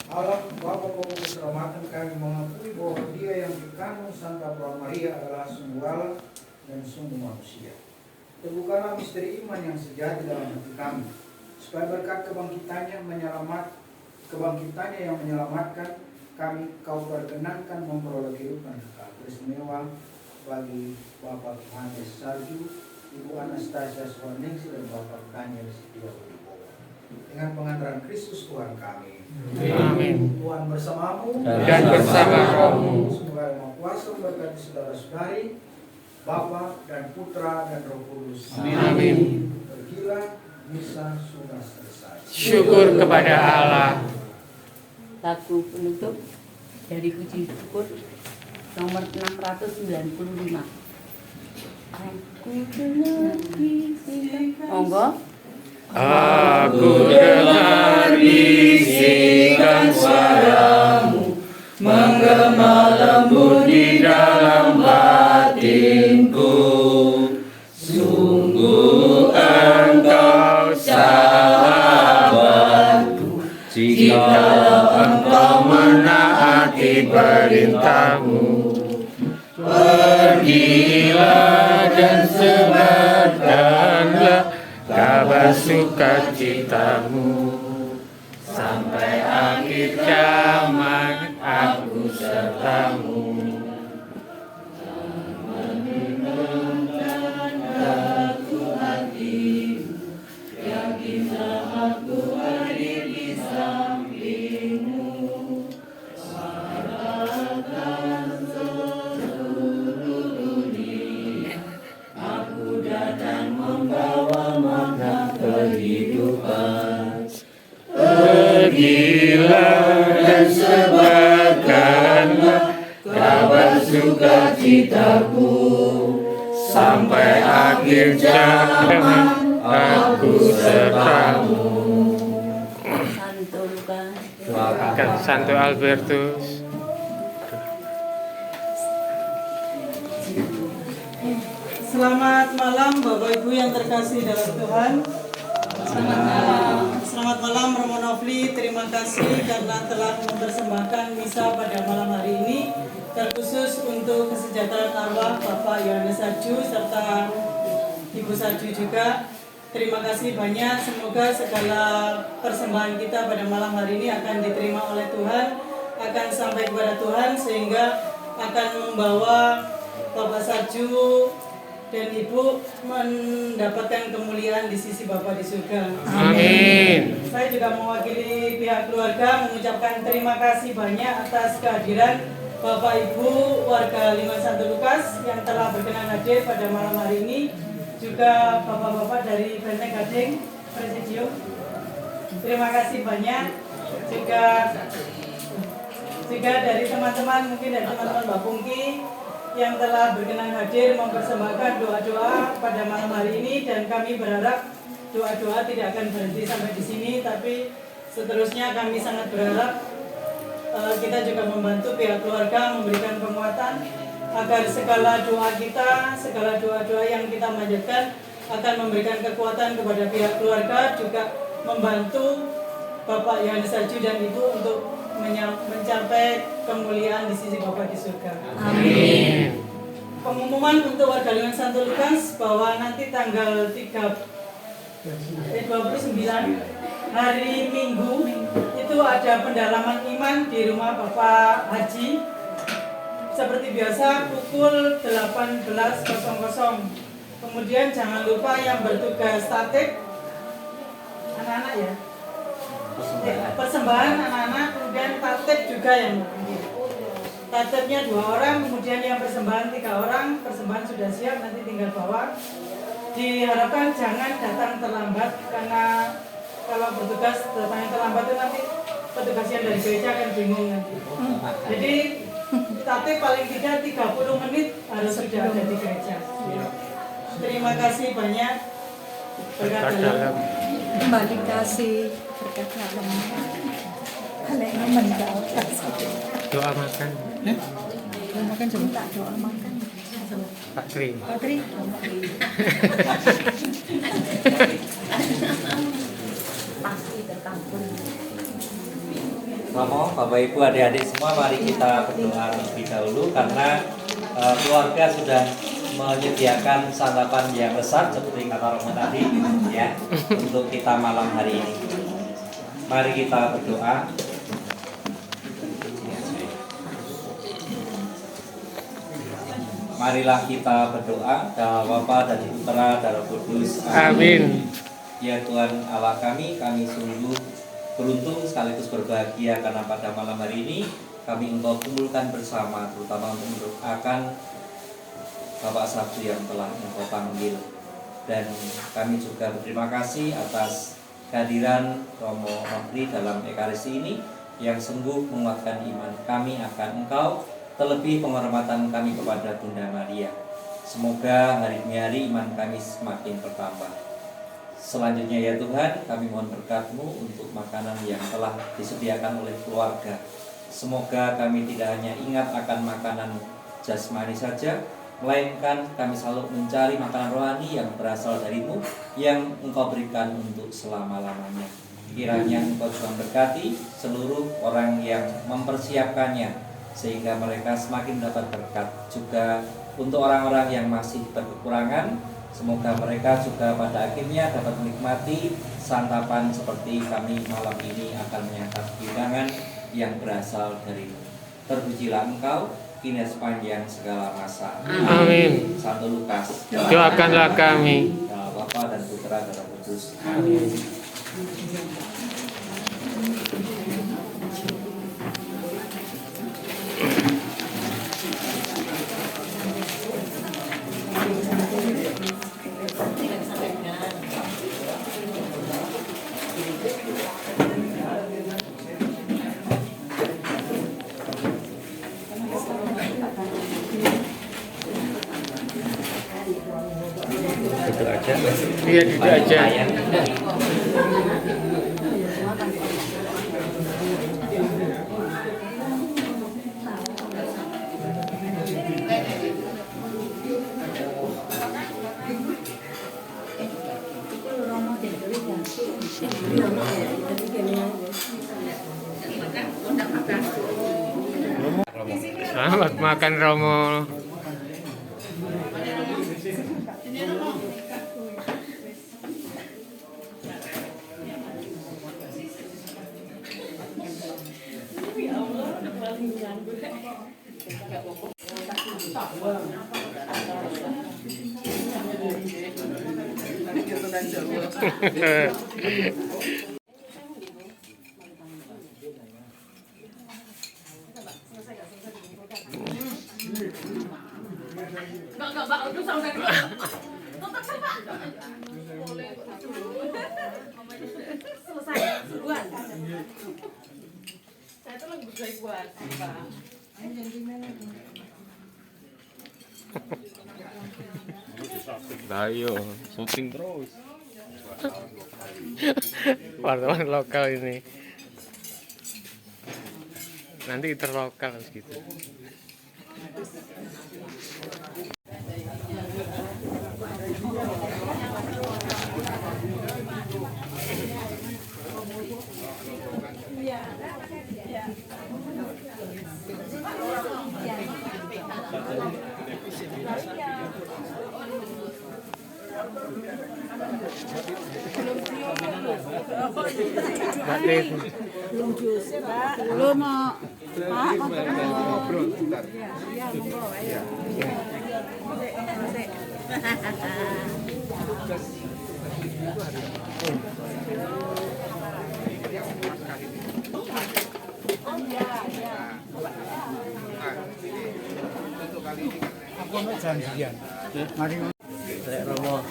Allah Bapa Pemurus keselamatan, kami mengakui bahwa Dia yang dikandung Santa Paula Maria adalah sungguh Allah dan sungguh manusia. Teguhkanlah misteri iman yang sejati dalam hati kami, supaya berkat kebangkitannya yang menyelamatkan kami, Kau perkenankan memperoleh kehidupan kekal istimewa bagi Bapak Yohanes Sarju, Ibu Anastasia Sunaningsi, dan Bapak Daniel Setia Wibowo. Dengan pengantaran Kristus Tuhan kami. Amin. Tuhan bersamamu Dan bersama rohmu. Semoga Yang Maha Kuasa memberkati saudara-saudari, Bapa dan Putra dan Roh Kudus. Amin. Pergilah, misa sudah selesai. Syukur kepada Allah. Lagu penutup dari Puji Syukur nomor 695. Aku lagi monggo. Aku dengar bisikan suaramu menggema lembut di dalam batinku. Sungguh engkau sahabatku, jika engkau menaati perintahmu. Pergilah dan sebarkanlah kabar sukacitamu, sampai akhir zaman aku sertamu. Pergilah dan sebarkanlah kabar sukacitaku, sampai akhir zaman aku sertamu. Santo Lukas. Doakan Santo Albertus. Selamat malam Bapak Ibu yang terkasih dalam Tuhan. Selamat malam Romo Novli. Terima kasih karena telah mempersembahkan misa pada malam hari ini, terkhusus untuk kesejahteraan arwah Bapak Yohanes Sarju serta Ibu Sarju juga. Terima kasih banyak. Semoga segala persembahan kita pada malam hari ini akan diterima oleh Tuhan, akan sampai kepada Tuhan, sehingga akan membawa Bapak Sarju dan Ibu mendapatkan kemuliaan di sisi Bapa di surga. Amin. Saya juga mewakili pihak keluarga mengucapkan terima kasih banyak atas kehadiran Bapak Ibu warga Lima Santo Lukas yang telah berkenan hadir pada malam hari ini. Juga Bapak-bapak dari Benteng Gading Presidium. Terima kasih banyak. Juga dari teman-teman, mungkin dari teman-teman Mbak Pungki yang telah berkenan hadir mempersembahkan doa-doa pada malam hari ini, dan kami berharap doa-doa tidak akan berhenti sampai di sini, tapi seterusnya kami sangat berharap kita juga membantu pihak keluarga memberikan penguatan agar segala doa kita, segala doa-doa yang kita manjatkan akan memberikan kekuatan kepada pihak keluarga, juga membantu Bapak Yohanes Sarju dan Ibu untuk mencapai kemuliaan di sisi Bapa di surga. Amin. Pengumuman untuk warga Lima Santo Lukas bahwa nanti tanggal 29 hari Minggu itu ada pendalaman iman di rumah Bapak Haji. Seperti biasa pukul 18.00. Kemudian jangan lupa yang bertugas tatik anak-anak ya. Persembahan anak-anak, kemudian tatip juga yang tatipnya 2 orang, kemudian yang persembahan 3 orang. Persembahan sudah siap, nanti tinggal bawa. Diharapkan jangan datang terlambat, karena kalau bertugas datang terlambat itu nanti petugas yang dari gereja akan bingung nanti. Jadi tatip paling tidak 30 menit harus sudah ada di gereja. Terima kasih banyak. Berkat dalam. Kembali kasih berkat dalam. Anaknya mendapat. Doa makan. Doa makan sebentar, doa makan. Pak Tri. Pak Tri. Pasti tertampung. Romo, Bapak Ibu, adik-adik semua, mari kita berdoa terlebih dahulu karena keluarga sudah menyediakan santapan yang besar seperti kata Romo tadi ya untuk kita malam hari ini. Mari kita berdoa. Marilah kita berdoa. Dalam Bapa dan Putra dan Roh Kudus. Amin. Ya Tuhan Allah kami sungguh beruntung sekaligus berbahagia karena pada malam hari ini kami Engkau kumpulkan bersama, terutama untuk mendoakan Bapak Sarju yang telah Engkau panggil. Dan kami juga berterima kasih atas kehadiran Romo Novli dalam Ekaristi ini yang sungguh menguatkan iman kami akan Engkau, terlebih penghormatan kami kepada Bunda Maria. Semoga hari demi hari iman kami semakin bertambah. Selanjutnya ya Tuhan, kami mohon berkat-Mu untuk makanan yang telah disediakan oleh keluarga. Semoga kami tidak hanya ingat akan makanan jasmani saja, melainkan kami selalu mencari makanan rohani yang berasal dari-Mu, yang Engkau berikan untuk selama-lamanya. Kiranya Engkau juga berkati seluruh orang yang mempersiapkannya, sehingga mereka semakin dapat berkat. Juga untuk orang-orang yang masih berkekurangan, semoga mereka juga pada akhirnya dapat menikmati santapan seperti kami malam ini akan menyantap hidangan yang berasal dari-Mu. Terpujilah Engkau, kini sepanjang segala masa. Amin. Santo Lukas, Doakanlah kami. Dalam Bapa dan Putra dan Roh Kudus. Amin. Itu aja. Iya, gitu aja. Selamat makan Romo. Ayo, syuting terus. Wartawan lokal ini. Nanti interlokal gitu. Belum mau. Janjian. Mari Romo.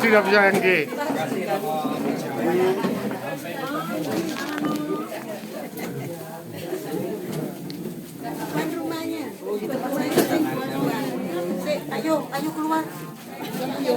Sudah bisa NG. Ayo keluar. Ayo.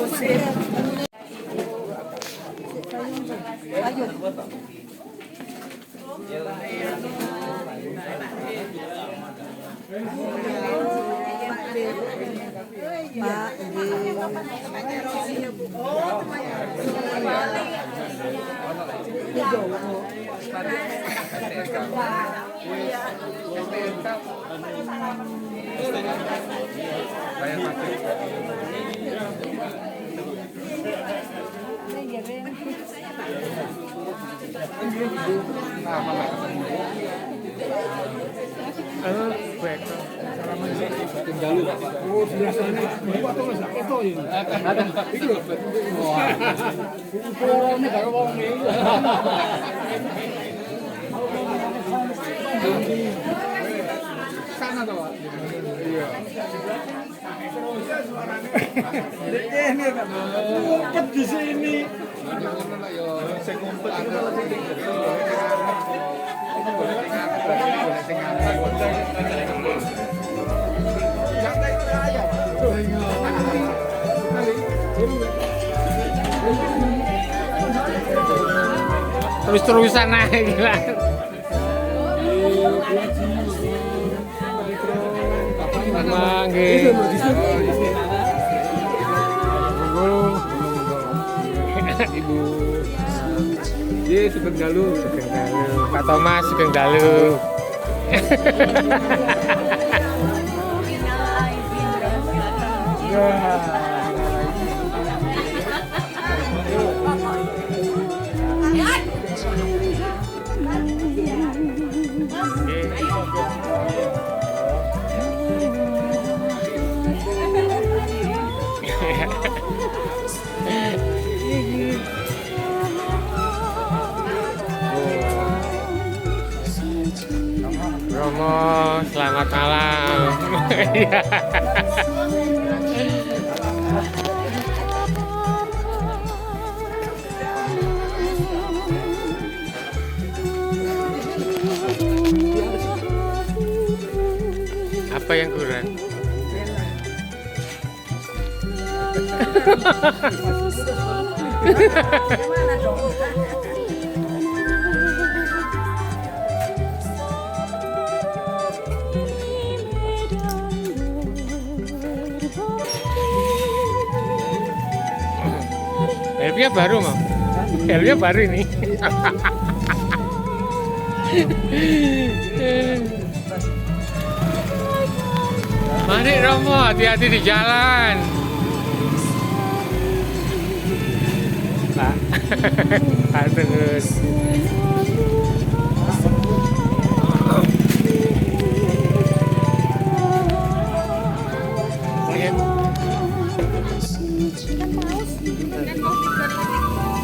Baik. Oh, sebelah sana. Itu ini. Ada. Itu. Wah. Ini kalau wong ini. Sana tuh. Iya. Ini kan. Ngumpet di sini. Saya ngumpet itu Terus-terusan naik gila. Mangga. Ibu. Ye Sugeng Dalu. Pak Thomas Sugeng Dalu. Romo, selamat malam. Apa yang kurang? Helmnya baru mau, helmnya baru ini. Mari Romo, hati-hati di jalan. Pak, Pak terus.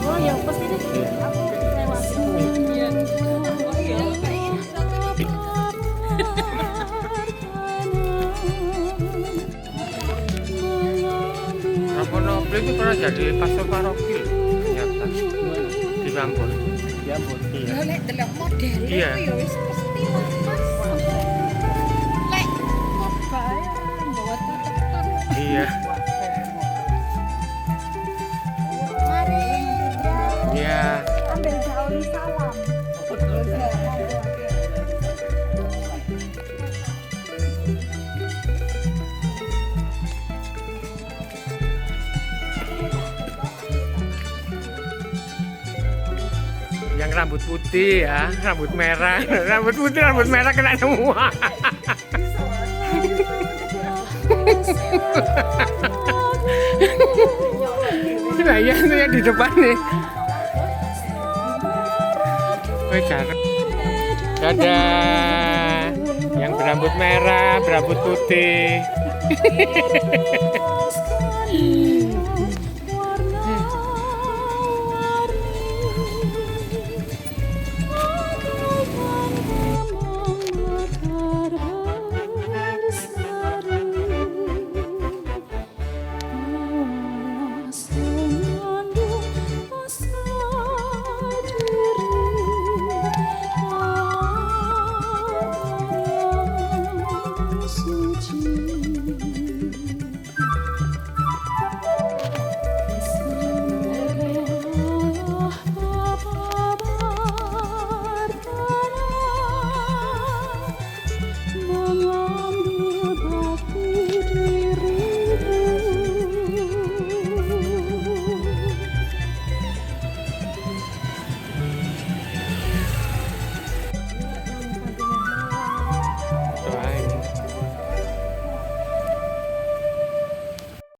Oh ya, pasti deh. Aku Raponople itu pernah jadi pastor paroki ternyata di Lampung. Ya ampun. Iya. Lek delok model Iya. ya wis mesti Mas. Lek kebaya bawa tutupan. Iya. Mari. Iya. Ambil jauhi salam. Yang rambut putih ya, rambut merah, rambut putih, rambut merah kena semua. Nah ya itu yang di depan nih. Oh, cakep. Dadah. Yang berambut merah, berambut putih.